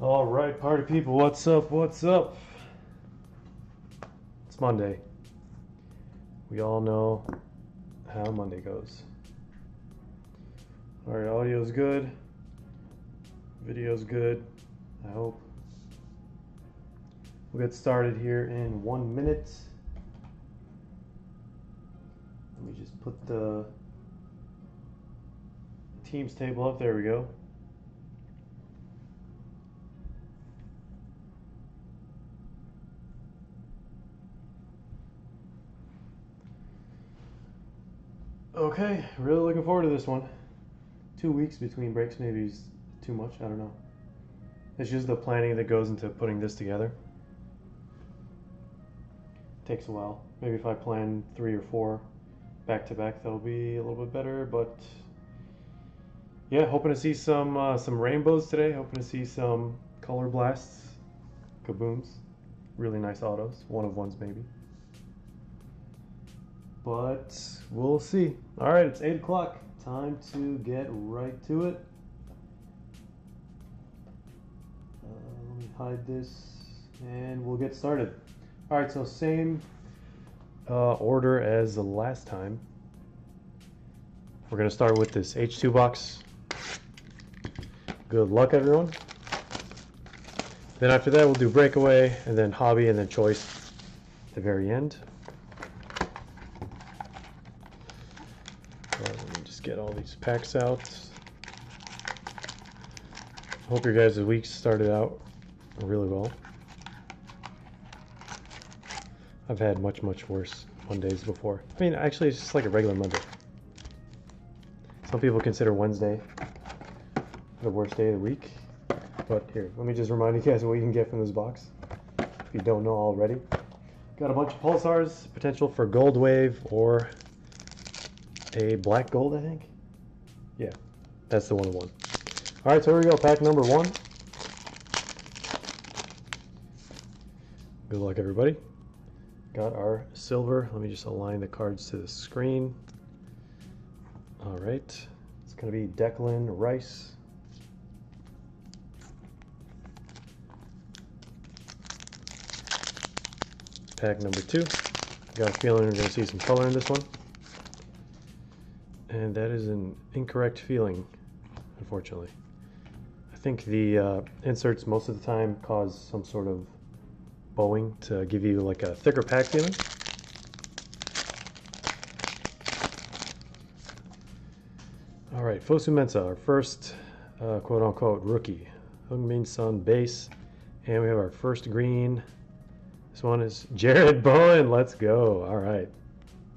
All right, party people, what's up? What's up? It's Monday. We all know how Monday goes. All right, audio's good. Video's good, I hope. We'll get started here in 1 minute. Let me just put the teams table up. There we go. Okay, really looking forward to this one. 2 weeks between breaks maybe is too much, I don't know. It's just the planning that goes into putting this together. Takes a while. Maybe if I plan 3 or 4 back to back, that'll be a little bit better, but yeah, hoping to see some rainbows today, hoping to see some color blasts, kabooms, really nice autos, one of ones maybe. But we'll see. All right, it's 8 o'clock. Time to get right to it. Let me hide this and we'll get started. All right, so same order as the last time. We're gonna start with this H2 box. Good luck, everyone. Then after that, we'll do breakaway and then hobby and then choice at the very end. Let me just get all these packs out. Hope your guys' week started out really well. I've had much worse Mondays before. I mean, actually, it's just like a regular Monday. Some people consider Wednesday the worst day of the week. But here, let me just remind you guys what you can get from this box, if you don't know already. Got a bunch of pulsars, potential for gold wave or a black gold, I think. Yeah, that's the 1 of 1. All right, so here we go, pack number 1. Good luck, everybody. Got our silver. Let me just align the cards to the screen. All right, it's gonna be Declan Rice. Pack number 2. Got a feeling we're gonna see some color in this one. And that is an incorrect feeling, unfortunately. I think the inserts most of the time cause some sort of bowing to give you like a thicker pack feeling. All right, Fosu Mensah, our first quote-unquote rookie. Heung-min Son base, and we have our first green. This one is Jared Bowen. Let's go. All right,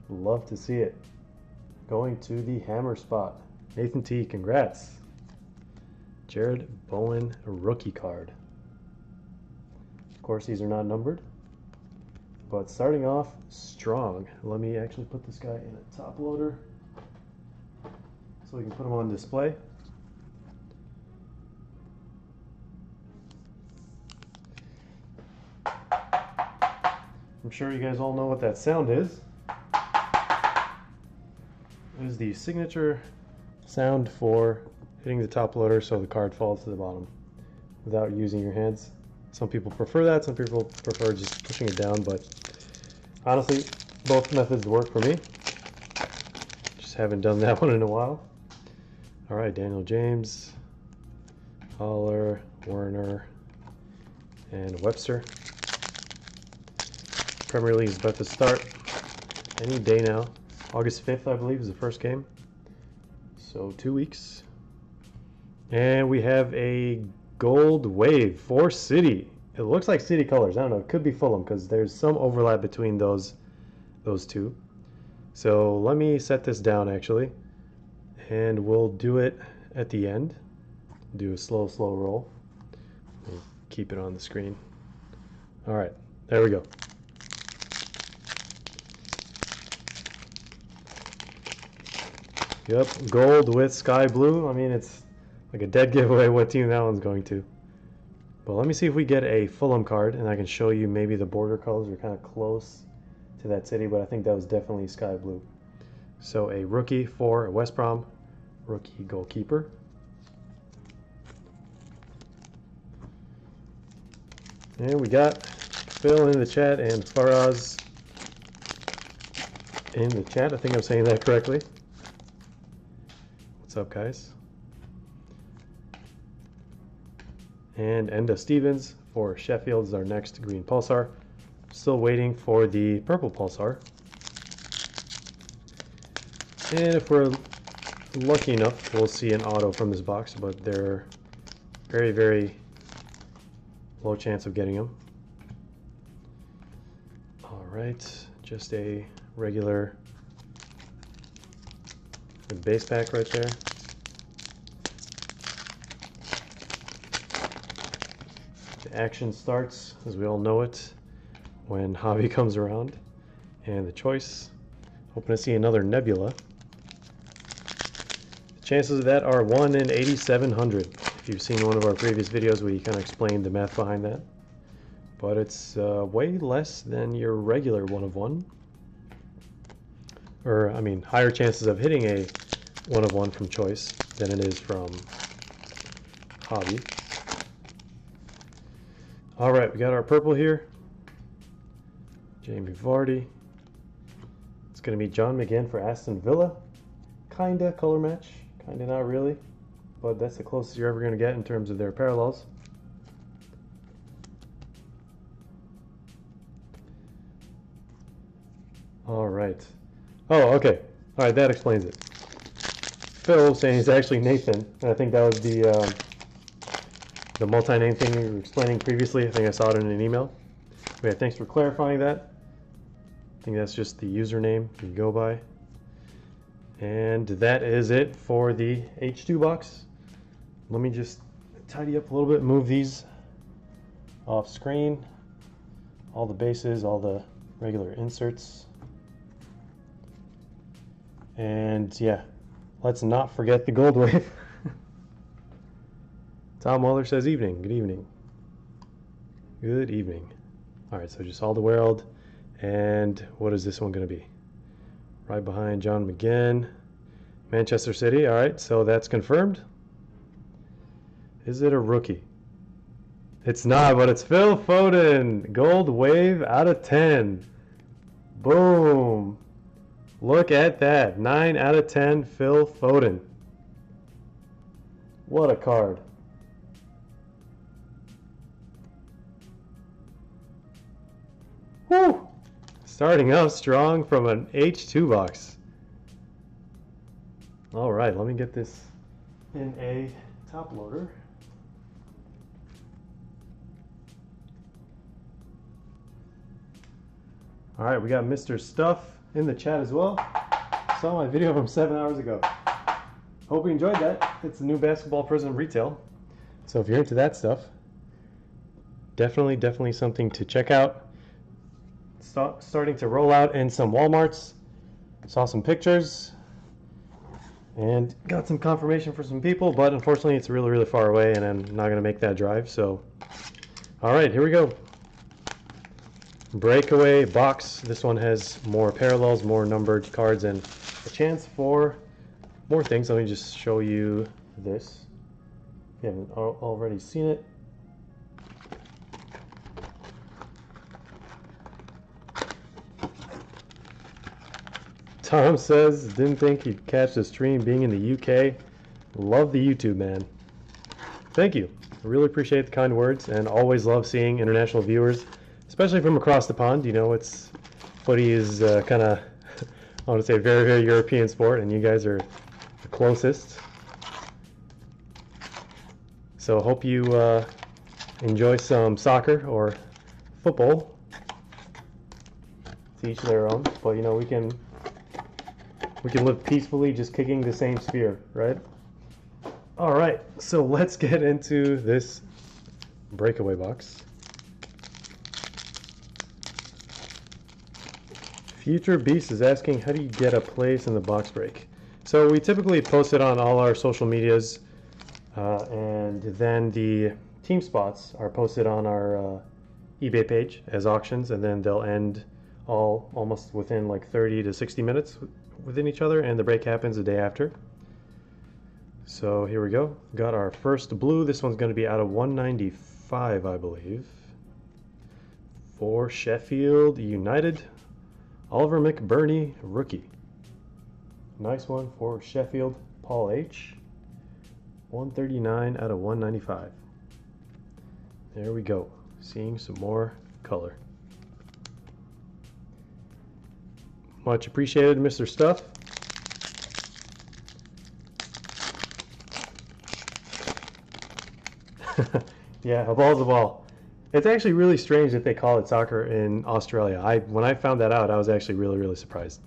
love to see it. Going to the hammer spot. Nathan T, congrats. Jared Bowen rookie card. Of course, these are not numbered, but starting off strong. Let me actually put this guy in a top loader so we can put him on display. I'm sure you guys all know what that sound is. It is the signature sound for hitting the top loader so the card falls to the bottom without using your hands. Some people prefer that, some people prefer just pushing it down, but honestly, both methods work for me. Just haven't done that one in a while. All right, Daniel James, Haller, Werner, and Webster. Premier League is about to start any day now. August 5th, I believe, is the first game. So 2 weeks. And we have a gold wave for City. It looks like City colors. I don't know. It could be Fulham because there's some overlap between those two. So let me set this down actually, and we'll do it at the end. Do a slow roll. We'll keep it on the screen. All right, there we go. Yep, gold with sky blue. I mean, it's like a dead giveaway what team that one's going to. But let me see if we get a Fulham card, and I can show you maybe the border colors are kind of close to that City, but I think that was definitely sky blue. So a rookie for West Brom, rookie goalkeeper. And we got Phil in the chat and Faraz in the chat. I think I'm saying that correctly. What's up, guys? And Enda Stevens for Sheffield is our next green Pulsar. Still waiting for the purple Pulsar. And if we're lucky enough, we'll see an auto from this box, but they're very, very low chance of getting them. All right, just a regular base pack right there. The action starts, as we all know it, when Hobby comes around. And the choice, hoping to see another Nebula. The chances of that are 1 in 8,700. If you've seen one of our previous videos, we kind of explained the math behind that. But it's way less than your regular 1 of 1. Or, I mean, higher chances of hitting a 1 of 1 from choice than it is from Hobby. All right, we got our purple here. Jamie Vardy. It's going to be John McGinn for Aston Villa. Kinda color match, kinda not really, but that's the closest you're ever going to get in terms of their parallels. All right. Oh, okay. All right, that explains it. Phil saying he's actually Nathan, and I think that was the multi-name thing you were explaining previously. I think I saw it in an email. Okay, thanks for clarifying that. I think that's just the username you go by. And that is it for the H2 box. Let me just tidy up a little bit, move these off screen. All the bases, all the regular inserts. And yeah, let's not forget the gold wave. Tom Waller says evening. Good evening. Good evening. All right, so just all the world. And what is this one going to be? Right behind John McGinn. Manchester City. All right, so that's confirmed. Is it a rookie? It's not, but it's Phil Foden. Gold wave out of 10. Boom. Look at that. 9 out of 10, Phil Foden. What a card. Woo! Starting out strong from an H2 box. All right, let me get this in a top loader. All right, we got Mr. Stuff in the chat as well. Saw my video from 7 hours ago. Hope you enjoyed that. It's a new basketball Prizm retail. So if you're into that stuff, definitely something to check out. Starting to roll out in some Walmarts. Saw some pictures and got some confirmation for some people, but unfortunately it's really far away and I'm not going to make that drive. So, all right, here we go. Breakaway box. This one has more parallels, more numbered cards, and a chance for more things. Let me just show you this if you haven't already seen it. Tom says, didn't think he'd catch the stream being in the UK. Love the YouTube, man. Thank you. I really appreciate the kind words and always love seeing international viewers, especially from across the pond. You know, footy is kind of, I want to say, very European sport, and you guys are the closest. So hope you enjoy some soccer or football. To each their own, but you know, we can live peacefully just kicking the same sphere, right? All right, so let's get into this breakaway box. Future Beast is asking, how do you get a place in the box break? So we typically post it on all our social medias, and then the team spots are posted on our eBay page as auctions, and then they'll end almost within like 30 to 60 minutes within each other, and the break happens the day after. So here we go. Got our first blue. This one's going to be out of 195, I believe. for Sheffield United, Oliver McBurney, rookie. Nice one for Sheffield, Paul H. 139 out of 195. There we go. Seeing some more color. Much appreciated, Mr. Stuff. Yeah, a ball's a ball. It's actually really strange that they call it soccer in Australia. When I found that out, I was actually really surprised.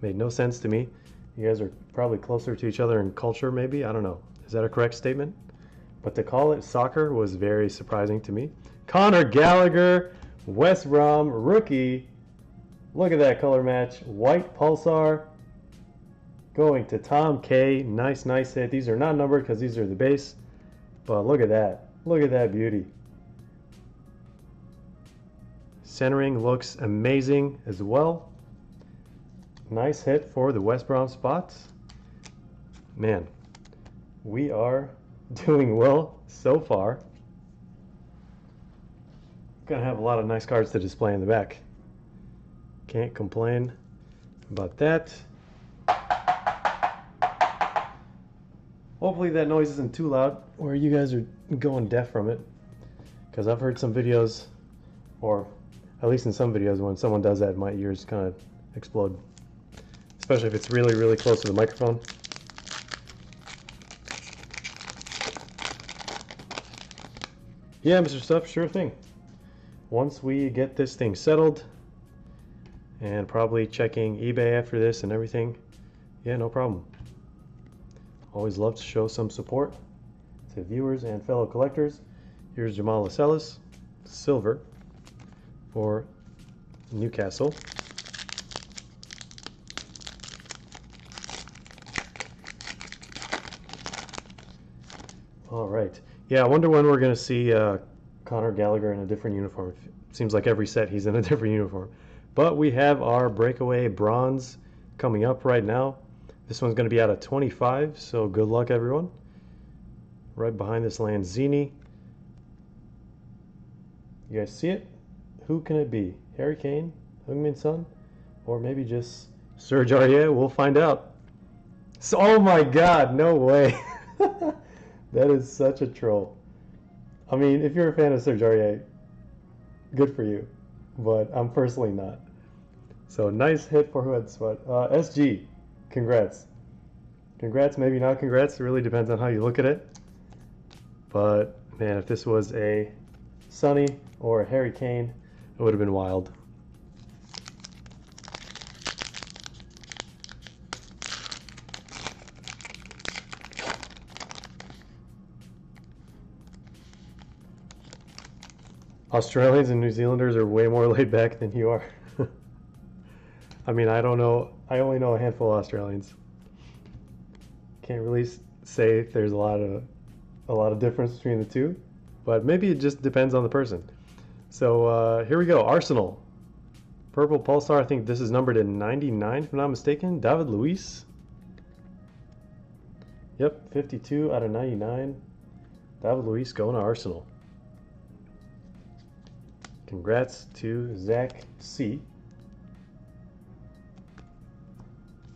Made no sense to me. You guys are probably closer to each other in culture, maybe? I don't know. Is that a correct statement? But to call it soccer was very surprising to me. Conor Gallagher, West Brom, rookie. Look at that color match. White Pulsar going to Tom K. Nice hit. These are not numbered because these are the base. But look at that. Look at that beauty. Centering looks amazing as well. Nice hit for the West Brom spots. Man, we are doing well so far. Gonna have a lot of nice cards to display in the back. Can't complain about that. Hopefully that noise isn't too loud or you guys are going deaf from it, because I've heard some videos, or at least in some videos, when someone does that, my ears kind of explode, especially if it's really close to the microphone. Yeah, Mr. Stuff, sure thing. Once we get this thing settled, and probably checking eBay after this and everything, yeah, no problem. Always love to show some support to viewers and fellow collectors. Here's Jamal Lascelles, silver for Newcastle. All right. Yeah, I wonder when we're going to see Conor Gallagher in a different uniform. It seems like every set he's in a different uniform. But we have our Breakaway Bronze coming up right now. This one's going to be out of 25, so good luck, everyone. Right behind this Lanzini. You guys see it? Who can it be? Harry Kane, Heung-min Son, or maybe just Serge Aurier? We'll find out. So, oh my God, no way. That is such a troll. I mean, if you're a fan of Serge Aurier, good for you, but I'm personally not. So nice hit for who had sweat. SG, congrats. Congrats, maybe not congrats. It really depends on how you look at it. But man, if this was a Sonny or a Harry Kane, it would have been wild. Australians and New Zealanders are way more laid back than you are. I mean, I don't know. I only know a handful of Australians. Can't really say if there's a lot of difference between the two, but maybe it just depends on the person. So here we go. Arsenal, purple Pulsar. I think this is numbered in 99, if I'm not mistaken. David Luiz. Yep, 52 out of 99. David Luiz going to Arsenal. Congrats to Zach C.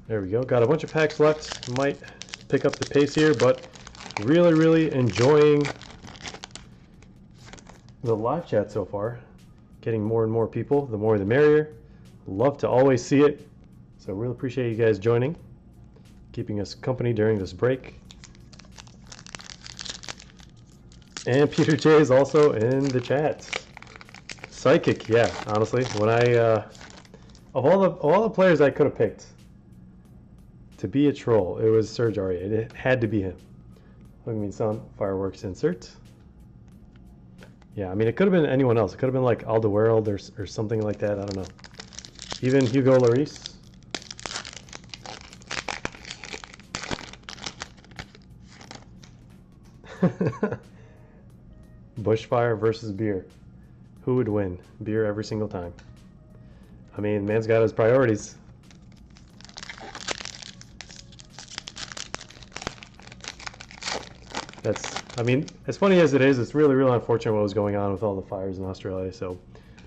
There we go. Got a bunch of packs left. Might pick up the pace here, but really enjoying the live chat so far. Getting more and more people. The more the merrier. Love to always see it. So really appreciate you guys joining. Keeping us company during this break. And Peter J is also in the chat. Psychic, yeah, honestly. When I of all the players I could have picked to be a troll, it was Serge Aurier. It had to be him. Heung-min Son, fireworks insert. Yeah, I mean, it could have been anyone else. It could have been like Alderweireld or something like that. I don't know. Even Hugo Lloris. Bushfire versus beer. Who would win? Beer every single time. I mean, man's got his priorities. I mean, as funny as it is, it's really unfortunate what was going on with all the fires in Australia. So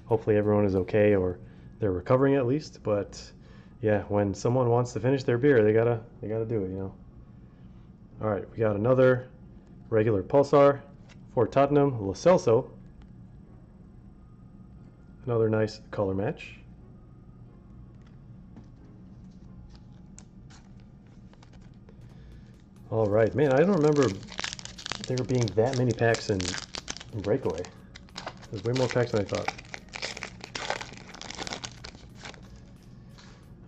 hopefully everyone is okay, or they're recovering at least. But yeah, when someone wants to finish their beer, they gotta do it, you know. All right, we got another regular Pulsar for Tottenham, Lo Celso. Another nice color match. All right, man, I don't remember there being that many packs in Breakaway. There's way more packs than I thought.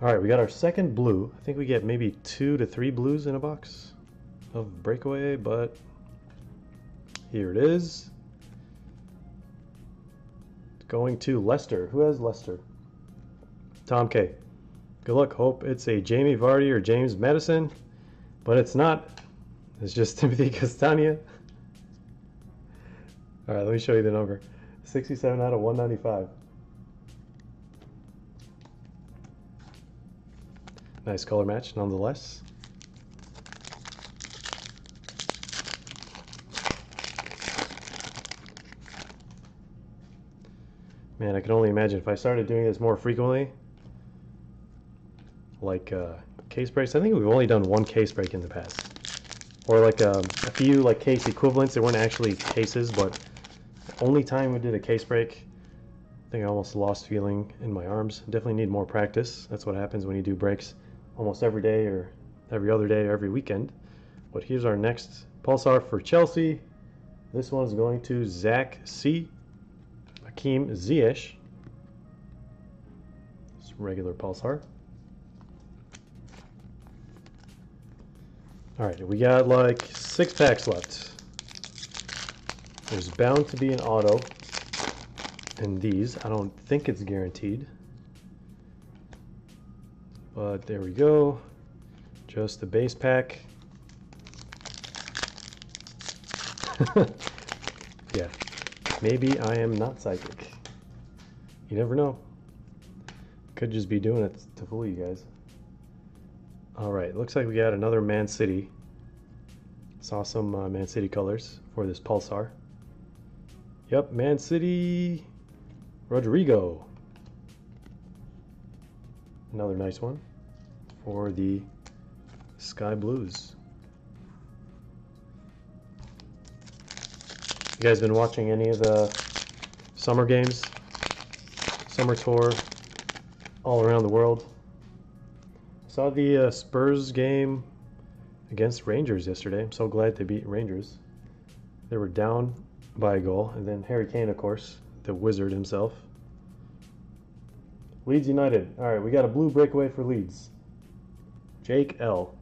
All right, we got our second blue. I think we get maybe 2 to 3 blues in a box of Breakaway, but here it is. Going to Leicester. Who has Leicester? Tom K. Good luck. Hope it's a Jamie Vardy or James Madison, but it's not. It's just Timothy Castagna. All right, let me show you the number. 67 out of 195. Nice color match nonetheless. Man, I can only imagine if I started doing this more frequently, like case breaks. I think we've only done one case break in the past, or like a few like case equivalents. They weren't actually cases, but the only time we did a case break, I think I almost lost feeling in my arms. Definitely need more practice. That's what happens when you do breaks almost every day or every other day or every weekend. But here's our next Pulsar for Chelsea. This one's going to Zach C. Hakim Ziyech. It's regular Pulsar. All right, we got like 6 packs left. There's bound to be an auto in these. I don't think it's guaranteed, but there we go. Just the base pack. Yeah, maybe I am not psychic. You never know. Could just be doing it to fool you guys. All right, looks like we got another Man City. Saw some Man City colors for this Pulsar. Yep, Man City, Rodrigo. Another nice one for the Sky Blues. You guys been watching any of the summer games? Summer tour all around the world. Saw the Spurs game against Rangers yesterday. I'm so glad they beat Rangers. They were down by a goal, and then Harry Kane, of course, the wizard himself. Leeds United. All right, we got a blue breakaway for Leeds. Jake L.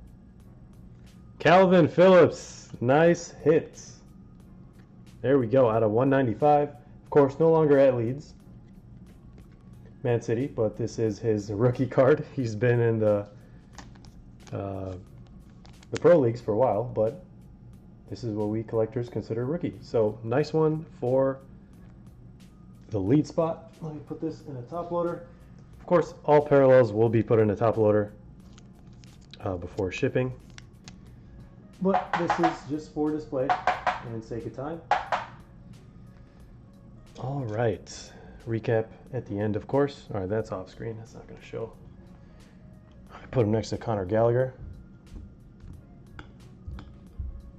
Calvin Phillips. Nice hits. There we go, out of 195. Of course, no longer at Leeds. Man City, but this is his rookie card. He's been in the pro leagues for a while, but this is what we collectors consider rookie. So nice one for the lead spot. Let me put this in a top loader. Of course, all parallels will be put in a top loader before shipping, but this is just for display and sake of time. All right, recap at the end, of course. All right, that's off screen. That's not going to show. I put him next to Conor Gallagher.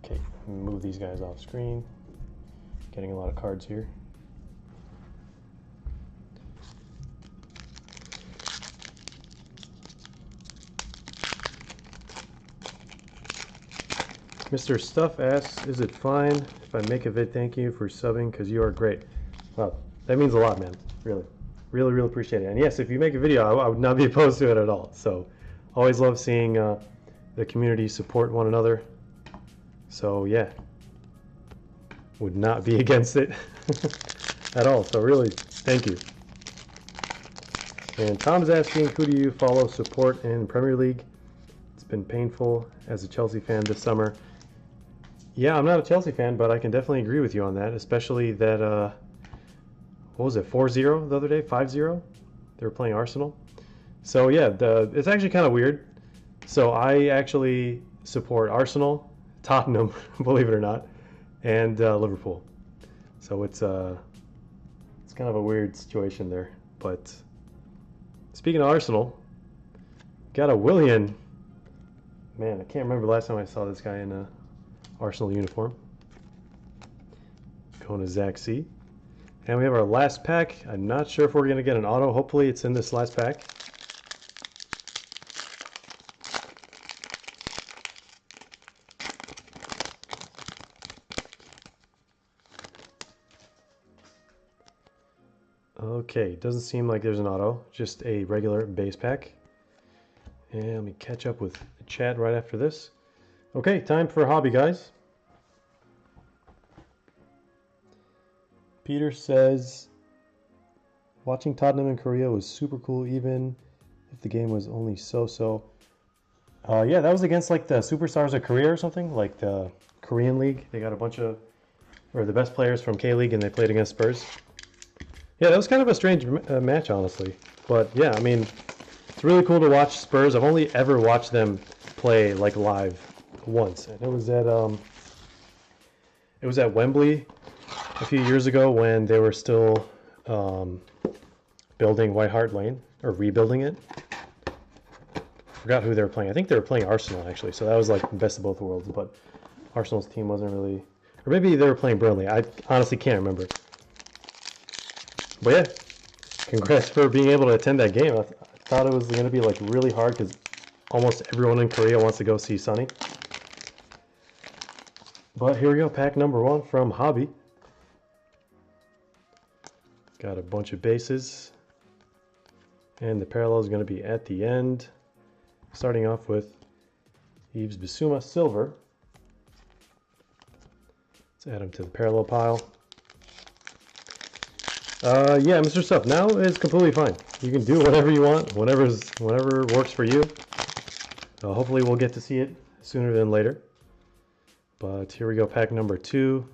Okay, move these guys off screen. Getting a lot of cards here. Mr. Stuff asks, is it fine if I make a vid thank you for subbing because you are great? Well, that means a lot, man. Really, really, really appreciate it. And yes, if you make a video, I would not be opposed to it at all. So always love seeing the community support one another. So yeah, would not be against it at all. So really, thank you. And Tom's asking, who do you follow support in Premier League? It's been painful as a Chelsea fan this summer. Yeah, I'm not a Chelsea fan, but I can definitely agree with you on that, especially that, what was it, 4-0 the other day, 5-0? They were playing Arsenal. So yeah, it's actually kind of weird. So I actually support Arsenal, Tottenham, believe it or not, and Liverpool. So it's It's kind of a weird situation there. But speaking of Arsenal, got a Willian. Man, I can't remember the last time I saw this guy in a Arsenal uniform. Going to Zach C. And we have our last pack. I'm not sure if we're going to get an auto. Hopefully it's in this last pack. Okay, doesn't seem like there's an auto, just a regular base pack. And let me catch up with chat right after this. Okay, time for hobby, guys. Peter says, watching Tottenham in Korea was super cool, even if the game was only so-so. Yeah, that was against like the Superstars of Korea or something, like the Korean League. They got a bunch of, or the best players from K-League, and they played against Spurs. Yeah, that was kind of a strange match, honestly. But yeah, I mean, it's really cool to watch Spurs. I've only ever watched them play like live once, and it was at Wembley a few years ago when they were still building White Hart Lane, or rebuilding it. Forgot who they were playing. I think they were playing Arsenal, actually, so that was like the best of both worlds, but Arsenal's team wasn't really, or maybe they were playing Burnley. I honestly can't remember. But yeah, congrats for being able to attend that game. I thought it was going to be like really hard because almost everyone in Korea wants to go see Sonny. But here we go, pack number 1 from Hobby. Got a bunch of bases. And the parallel is going to be at the end. Starting off with Yves Bissouma Silver. Let's add him to the parallel pile. Yeah, Mr. Stuff, now is completely fine. You can do whatever you want, whenever works for you. Hopefully we'll get to see it sooner than later. But here we go, pack number 2.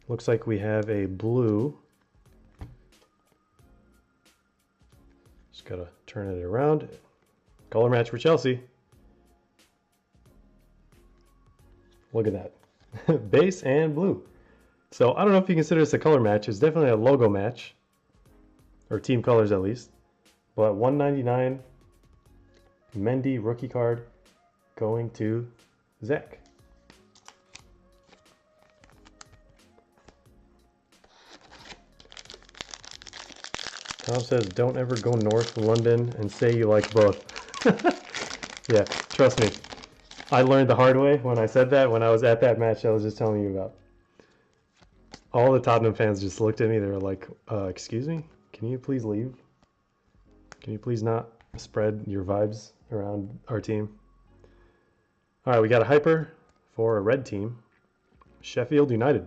Looks like we have a blue. Just gotta turn it around. Color match for Chelsea. Look at that. Base and blue. So I don't know if you consider this a color match. It's definitely a logo match, or team colors at least. But 199 Mendy rookie card going to Zach. Tom says, don't ever go north of London and say you like both. Yeah, trust me. I learned the hard way when I said that, when I was at that match I was just telling you about. All the Tottenham fans just looked at me. They were like, excuse me? Can you please leave? Can you please not spread your vibes around our team? All right, we got a hyper for a red team. Sheffield United.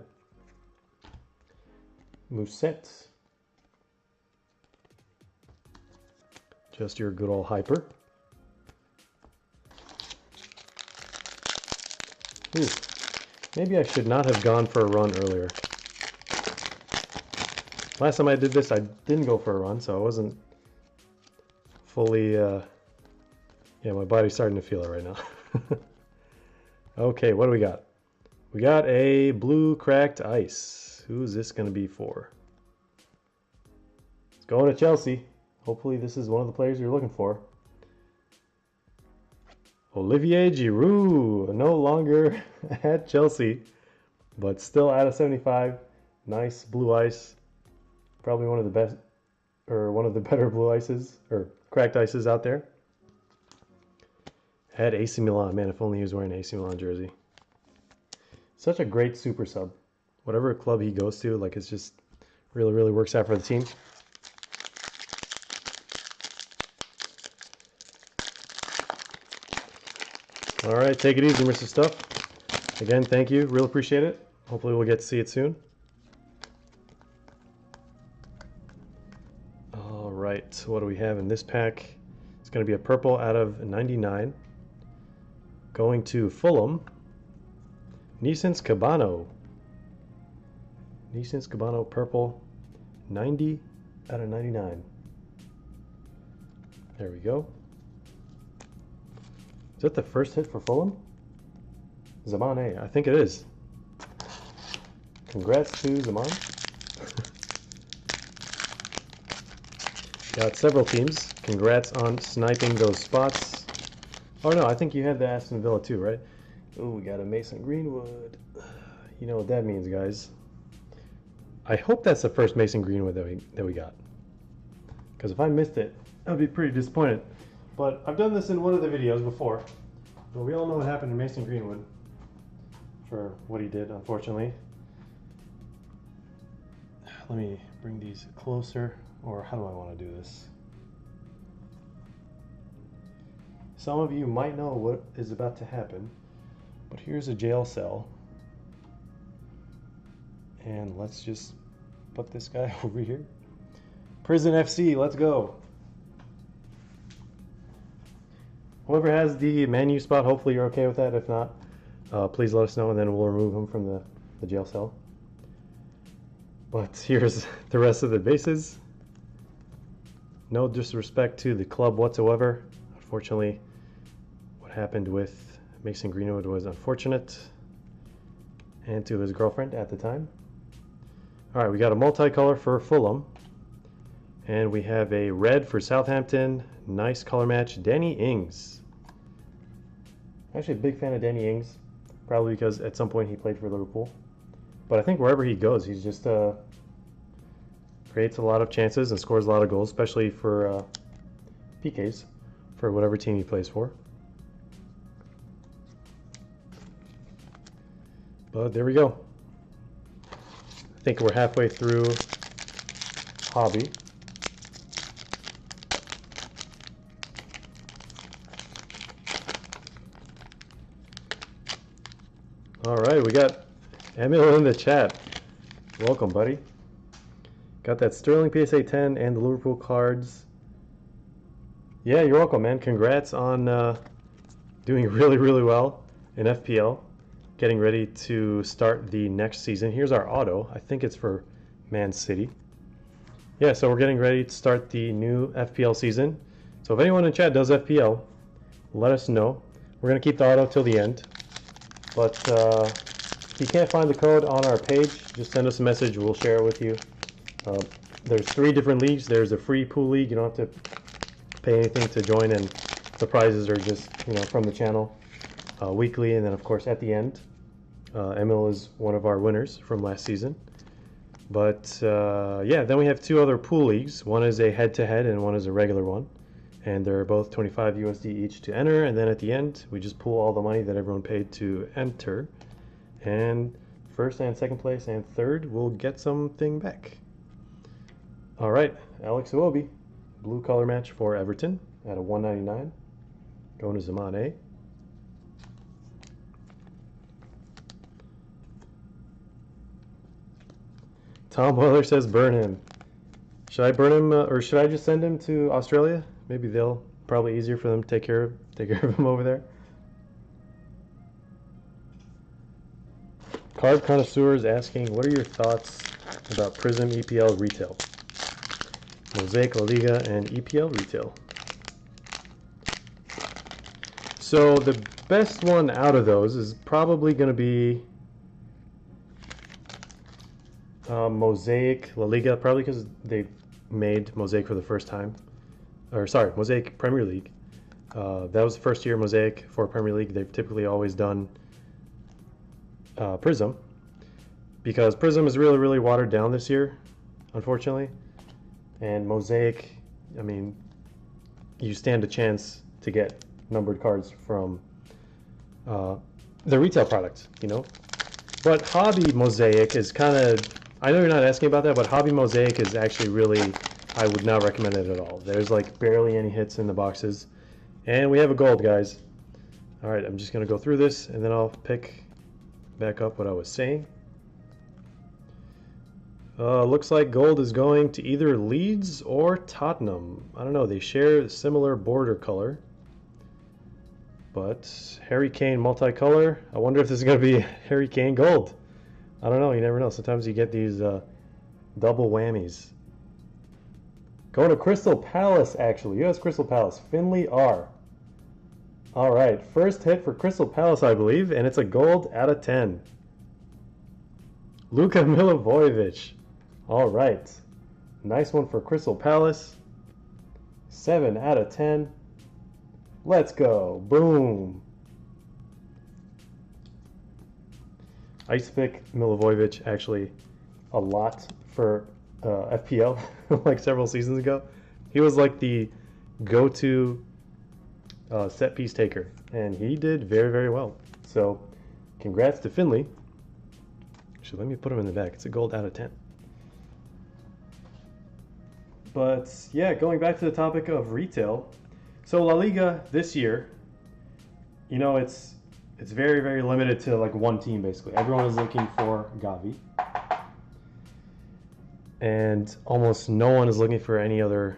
Musette. Just your good old hyper. Ooh, maybe I should not have gone for a run earlier. Last time I did this, I didn't go for a run, so I wasn't fully, yeah, my body's starting to feel it right now. Okay, what do we got? We got a blue cracked ice. Who's this going to be for? It's going to Chelsea. Hopefully this is one of the players you're looking for. Olivier Giroud, no longer at Chelsea, but still out of 75. Nice blue ice. Probably one of the best, or one of the better blue ices, or cracked ices out there. At AC Milan. Man, if only he was wearing an AC Milan jersey. Such a great super sub. Whatever club he goes to, like, it's just really, really works out for the team. All right, take it easy, Mr. Stuff. Again, thank you. Real appreciate it. Hopefully we'll get to see it soon. All right, what do we have in this pack? It's going to be a purple out of 99. Going to Fulham. Neeson's Cabano. Neeson's Cabano purple. 90 out of 99. There we go. Is that the first hit for Fulham? Zaman A. I think it is. Congrats to Zaman. Got several teams. Congrats on sniping those spots. Oh no, I think you had the Aston Villa too, right? Oh, we got a Mason Greenwood. You know what that means, guys. I hope that's the first Mason Greenwood that we got. Because if I missed it, I'd be pretty disappointed. But I've done this in one of the videos before. But we all know what happened to Mason Greenwood for what he did, unfortunately. Let me bring these closer, or how do I want to do this? Some of you might know what is about to happen, but here's a jail cell. And let's just put this guy over here. Prizm FC, let's go. Whoever has the menu spot, hopefully you're okay with that. If not, please let us know and then we'll remove him from the jail cell. But here's the rest of the bases. No disrespect to the club whatsoever. Unfortunately, what happened with Mason Greenwood was unfortunate, and to his girlfriend at the time. All right, we got a multicolor for Fulham, and we have a red for Southampton. Nice color match, Danny Ings. Actually a big fan of Danny Ings, probably because at some point he played for Liverpool. But I think wherever he goes, he's just creates a lot of chances and scores a lot of goals, especially for PKs, for whatever team he plays for. But there we go. I think we're halfway through Hobby. All right, we got Emil in the chat. Welcome, buddy. Got that Sterling PSA 10 and the Liverpool cards. Yeah, you're welcome, man. Congrats on doing really, really well in FPL. Getting ready to start the next season. Here's our auto. I think it's for Man City. Yeah, so we're getting ready to start the new FPL season. So if anyone in chat does FPL, let us know. We're going to keep the auto till the end. But if you can't find the code on our page, just send us a message. We'll share it with you. There's 3 different leagues. There's a free pool league. You don't have to pay anything to join, and the prizes are just, you know, from the channel weekly. And then, of course, at the end, Emil is one of our winners from last season. But yeah, then we have 2 other pool leagues. One is a head-to-head and one is a regular one. And they're both 25 USD each to enter. And then at the end, we just pool all the money that everyone paid to enter. And first and second place and third will get something back. All right, Alex Iwobi, blue color match for Everton at a 199. Going to Zamane. Tom Weller says burn him. Should I burn him or should I just send him to Australia? Maybe they'll probably easier for them to take care of him over there. Card Connoisseur is asking, what are your thoughts about Prizm EPL retail? Mosaic La Liga and EPL retail. So the best one out of those is probably going to be Mosaic La Liga, probably because they made Mosaic for the first time. Or sorry, Mosaic Premier League. That was the first year Mosaic for Premier League. They've typically always done Prizm, because Prizm is really, really watered down this year, unfortunately. And Mosaic, I mean, you stand a chance to get numbered cards from the retail product, you know. But Hobby Mosaic is kind of, I know you're not asking about that, but Hobby Mosaic is actually really, I would not recommend it at all. There's like barely any hits in the boxes. And we have a gold, guys. All right, I'm just going to go through this and then I'll pick back up what I was saying. Looks like gold is going to either Leeds or Tottenham. I don't know, they share a similar border color. But Harry Kane multicolor. I wonder if this is going to be Harry Kane gold. I don't know, you never know. Sometimes you get these double whammies. Going to Crystal Palace, actually. US Crystal Palace. Finley R. All right, first hit for Crystal Palace, I believe, and it's a gold out of 10. Luka Milivojevic. All right, nice one for Crystal Palace. 7 out of 10. Let's go. Boom. I used to pick Milivojevic actually a lot for FPL like several seasons ago. He was like the go-to set piece taker, and he did very, very well. So congrats to Finley. Actually, let me put him in the back. It's a gold out of 10. But yeah, going back to the topic of retail. So La Liga this year, you know, it's very, very limited to like one team basically. Everyone is looking for Gavi. And almost no one is looking for any other.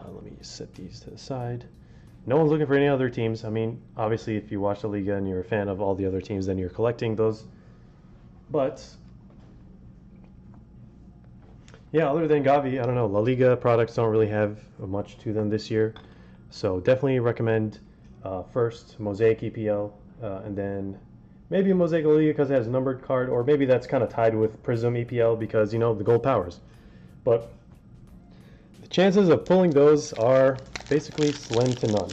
Let me set these to the side. No one's looking for any other teams. I mean, obviously, if you watch the Liga and you're a fan of all the other teams, then you're collecting those. But yeah, other than Gavi, I don't know. La Liga products don't really have much to them this year. So definitely recommend first Mosaic EPL, and then maybe a Mosaic La Liga because it has a numbered card, or maybe that's kind of tied with Prizm EPL because, you know, the gold powers. But the chances of pulling those are basically slim to none.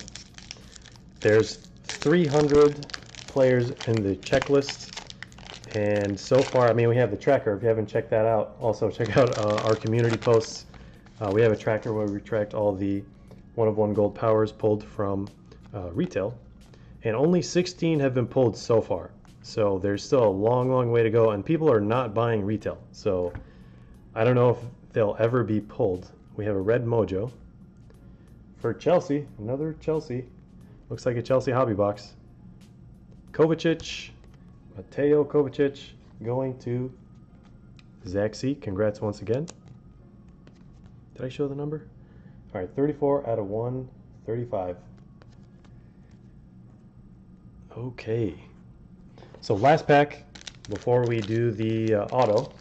There's 300 players in the checklist, and so far, I mean, we have the tracker. If you haven't checked that out, also check out our community posts. We have a tracker where we tracked all the 1-of-1 gold powers pulled from retail, and only 16 have been pulled so far. So there's still a long, long way to go, and people are not buying retail. So I don't know if they'll ever be pulled. We have a red mojo for Chelsea, another Chelsea. Looks like a Chelsea hobby box. Kovacic, Mateo Kovacic, going to Zach C. Congrats once again. Did I show the number? All right, 34 out of 135. Okay. So last pack before we do the auto.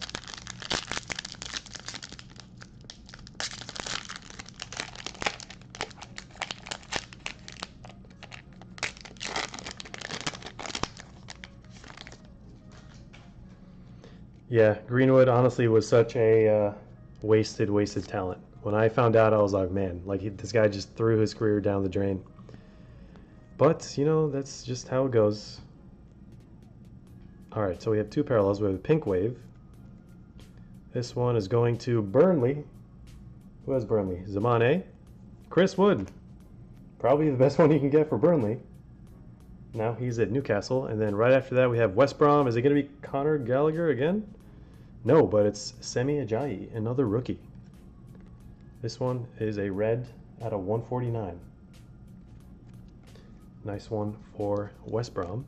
Yeah, Greenwood honestly was such a wasted talent. When I found out, I was like, man, like this guy just threw his career down the drain. But, you know, that's just how it goes. All right, so we have two parallels. We have a pink wave. This one is going to Burnley. Who has Burnley? Zamane. Chris Wood. Probably the best one you can get for Burnley. Now he's at Newcastle. And then right after that, we have West Brom. Is it going to be Conor Gallagher again? No, but it's Semi Ajayi, another rookie. This one is a red out of 149. Nice one for West Brom.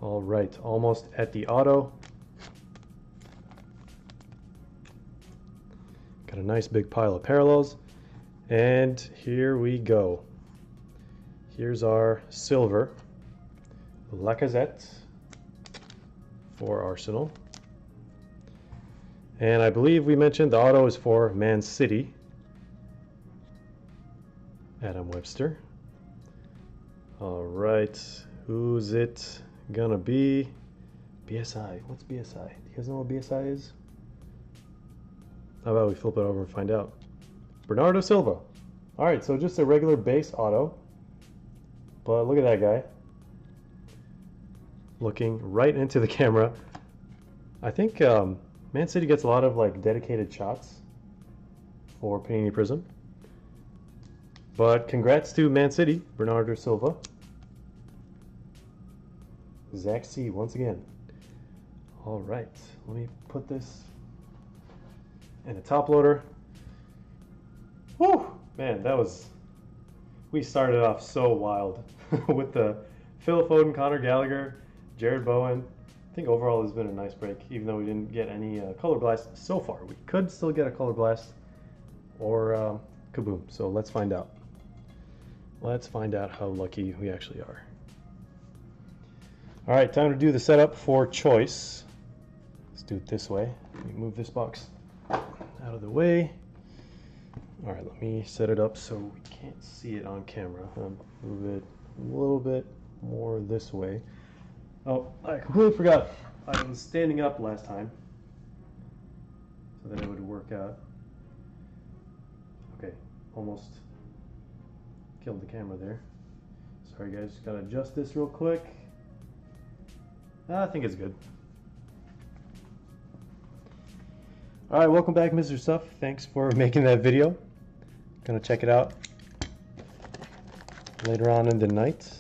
All right, almost at the auto. Got a nice big pile of parallels. And here we go. Here's our silver. Lacazette for Arsenal. And I believe we mentioned the auto is for Man City. Adam Webster. All right, who's it gonna be? BSI. What's BSI? Do you guys know what BSI is? How about we flip it over and find out? Bernardo Silva. All right, so just a regular base auto. But look at that guy. Looking right into the camera. I think Man City gets a lot of like dedicated shots for Panini Prizm. But congrats to Man City, Bernardo Silva. Zach C once again. All right, let me put this in a top loader. Whew, man, that was, we started off so wild with the Phil Foden, Conor Gallagher, Jared Bowen. I think overall it's been a nice break, even though we didn't get any color blast so far. We could still get a color blast or kaboom, so let's find out. Let's find out how lucky we actually are. All right, time to do the setup for choice. Let's do it this way. Let me move this box out of the way. All right, let me set it up so we can't see it on camera. Move it a little bit more this way. Oh, I completely forgot. I was standing up last time so that it would work out. almost killed the camera there. Sorry guys, just gotta adjust this real quick. I think it's good. Alright, welcome back, Mr. Stuff. Thanks for making that video. Gonna check it out later on in the night.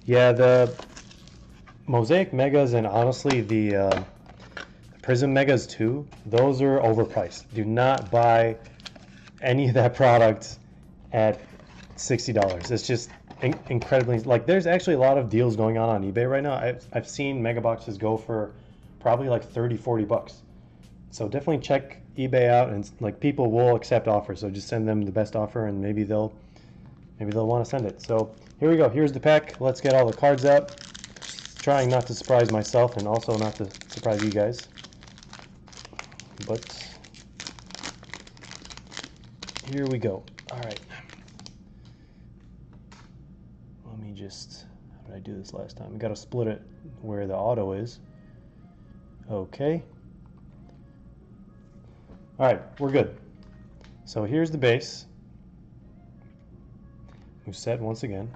Yeah, the Mosaic Megas and honestly the Prizm Megas too, those are overpriced. Do not buy any of that product at $60. It's just incredibly, like, there's actually a lot of deals going on eBay right now. I've seen mega boxes go for probably like 30-40 bucks. So definitely check eBay out, and like people will accept offers, so just send them the best offer and maybe they'll want to send it. So here we go. Here's the pack. Let's get all the cards out. Just trying not to surprise myself and also not to surprise you guys. But here we go. All right. Let me just, how did I do this last time? We got to split it where the auto is. Okay. All right, we're good. So here's the base. We've set once again.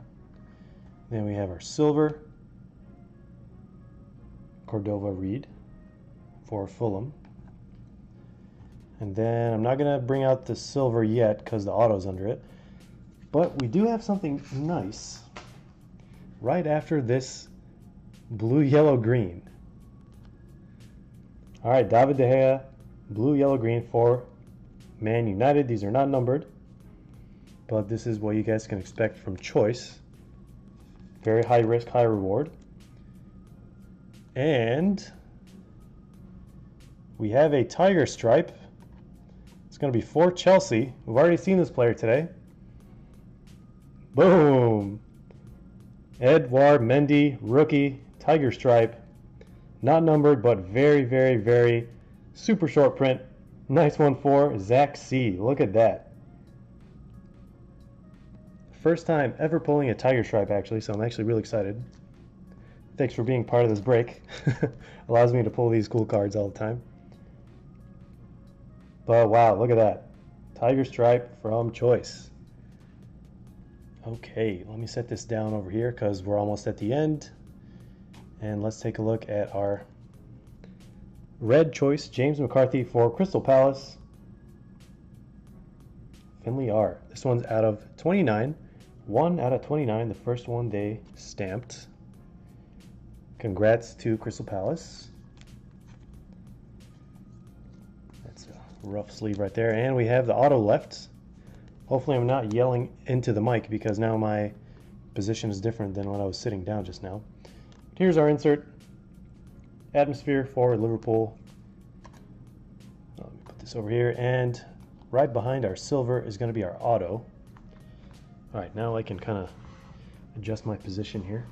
Then we have our silver Cordova Reed for Fulham. And then I'm not going to bring out the silver yet because the auto's under it. But we do have something nice right after this blue, yellow, green. All right, David De Gea, blue, yellow, green for Man United. These are not numbered, but this is what you guys can expect from Choice. Very high risk, high reward. And we have a tiger stripe. It's going to be for Chelsea. We've already seen this player today. Boom! Edouard Mendy, rookie, tiger stripe. Not numbered, but very, very, very super short print. Nice one for Zach C. Look at that. First time ever pulling a tiger stripe, actually, so I'm actually really excited. Thanks for being part of this break. Allows me to pull these cool cards all the time. But wow, look at that. Tiger stripe from Choice. Okay, let me set this down over here because we're almost at the end. And let's take a look at our red Choice, James McCarthy for Crystal Palace. Finley R. This one's out of 29. 1 out of 29, the first one they stamped. Congrats to Crystal Palace. That's a rough sleeve right there. And we have the auto left. Hopefully I'm not yelling into the mic because now my position is different than when I was sitting down just now. Here's our insert. Atmosphere for Liverpool. Let me put this over here. And right behind our silver is going to be our auto. All right, now I can kind of adjust my position here.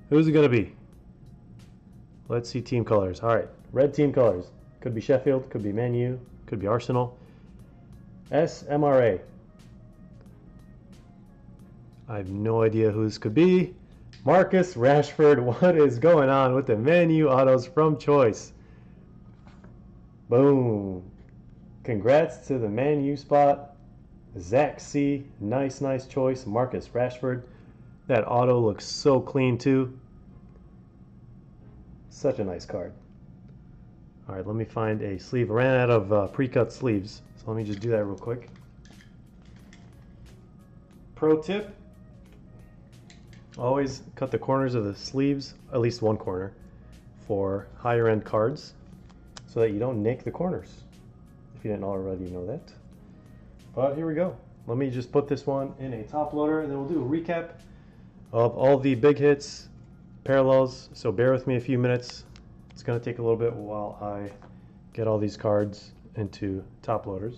Who's it going to be? Let's see team colors. All right, red team colors. Could be Sheffield, could be Man U, could be Arsenal. SMRA. I have no idea who this could be. Marcus Rashford. What is going on with the Man U autos from Choice? Boom. Congrats to the Man U spot. Zach C. Nice, nice choice. Marcus Rashford. That auto looks so clean too. Such a nice card. All right, let me find a sleeve. I ran out of pre-cut sleeves, so let me just do that real quick. Pro tip: always cut the corners of the sleeves, at least one corner, for higher end cards, so that you don't nick the corners. If you didn't already know that. But here we go. Let me just put this one in a top loader, and then we'll do a recap of all the big hits, parallels. So bear with me a few minutes. It's going to take a little bit while I get all these cards into top loaders.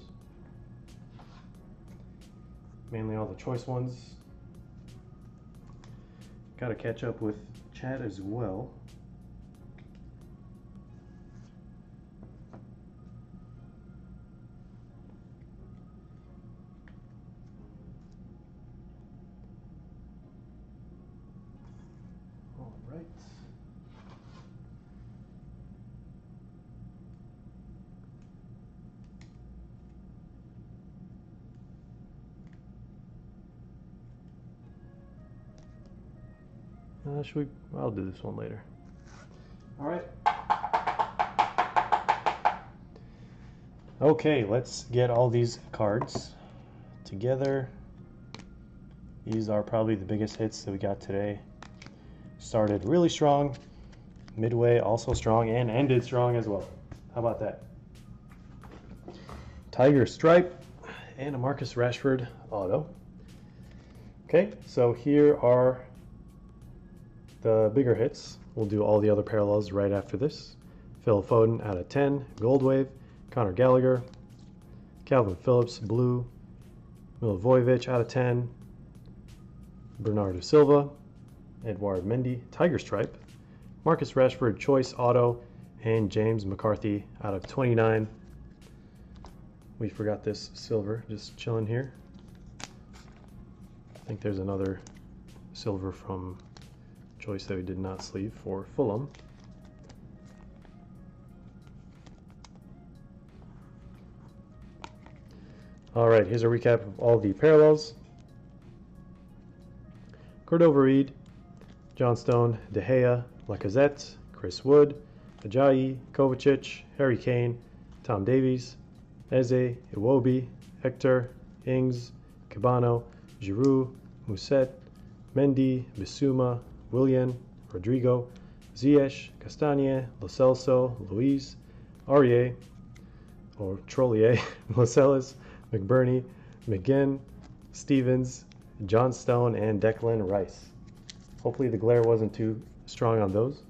Mainly all the Choice ones. Got to catch up with chat as well. All right. Should we? I'll do this one later. All right. Okay, let's get all these cards together. These are probably the biggest hits that we got today. Started really strong, midway also strong, and ended strong as well. How about that? Tiger Stripe and a Marcus Rashford auto. Okay, so here are the bigger hits. We'll do all the other parallels right after this. Phil Foden out of 10, Gold Wave, Conor Gallagher, Calvin Phillips, blue, Milivojevic out of 10, Bernardo Silva, Edouard Mendy, Tiger Stripe, Marcus Rashford choice auto, and James McCarthy out of 29. We forgot this silver just chilling here. I think there's another silver from choice that we did not sleeve for Fulham. All right, here's a recap of all the parallels. Cordova-Reed, John Stone, De Gea, Lacazette, Chris Wood, Ajayi, Kovacic, Harry Kane, Tom Davies, Eze, Iwobi, Hector, Ings, Cabano, Giroud, Musset, Mendy, Bissouma, Willian, Rodrigo, Ziyech, Castagne, Lo Celso, Luis, Aurier, or Trollier, Lascelles, McBurney, McGinn, Stevens, John Stone, and Declan Rice. Hopefully the glare wasn't too strong on those.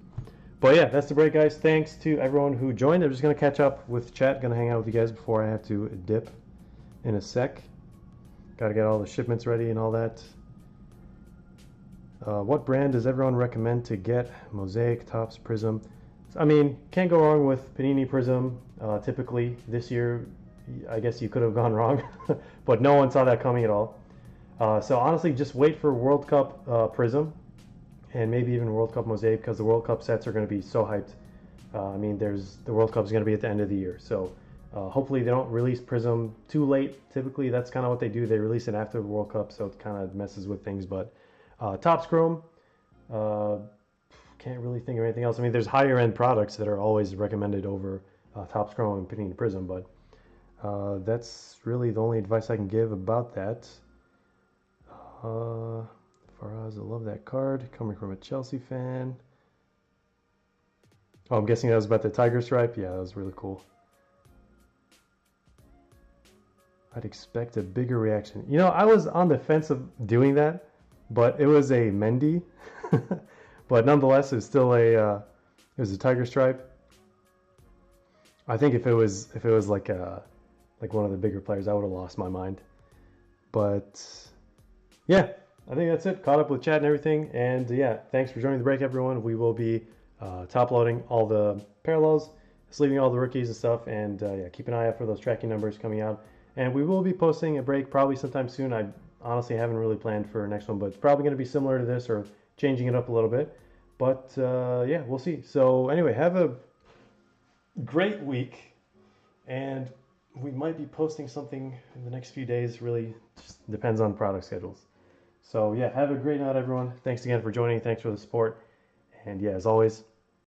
But yeah, that's the break, guys. Thanks to everyone who joined. I'm just going to catch up with chat. Going to hang out with you guys before I have to dip in a sec. Got to get all the shipments ready and all that. What brand does everyone recommend to get? Mosaic, Topps, Prizm. I mean, can't go wrong with Panini Prizm. Typically, this year, I guess you could have gone wrong, but no one saw that coming at all. So honestly, just wait for World Cup Prizm and maybe even World Cup Mosaic, because the World Cup sets are going to be so hyped. I mean, the World Cup is going to be at the end of the year, so hopefully they don't release Prizm too late. Typically, that's kind of what they do. They release it after the World Cup, so it kind of messes with things. But Topps Chrome, can't really think of anything else. I mean, there's higher end products that are always recommended over Topps Chrome and Panini Prizm, but that's really the only advice I can give about that. Faraz, I love that card, coming from a Chelsea fan. Oh, I'm guessing that was about the Tiger Stripe. Yeah, that was really cool. I'd expect a bigger reaction. You know, I was on the fence of doing that, but it was a Mendy. But nonetheless, it's still it was a Tiger Stripe. I think if it was like one of the bigger players, I would have lost my mind. But yeah, I think that's it. Caught up with chat and everything. And yeah, thanks for joining the break, everyone. We will be top loading all the parallels, sleeving all the rookies and stuff. And yeah, keep an eye out for those tracking numbers coming out. And we will be posting a break probably sometime soon. I honestly haven't really planned for next one, but it's probably going to be similar to this or changing it up a little bit. But yeah, we'll see. So anyway, have a great week. And we might be posting something in the next few days. Really just depends on product schedules. So yeah, have a great night, everyone. Thanks again for joining. Thanks for the support. And yeah, as always,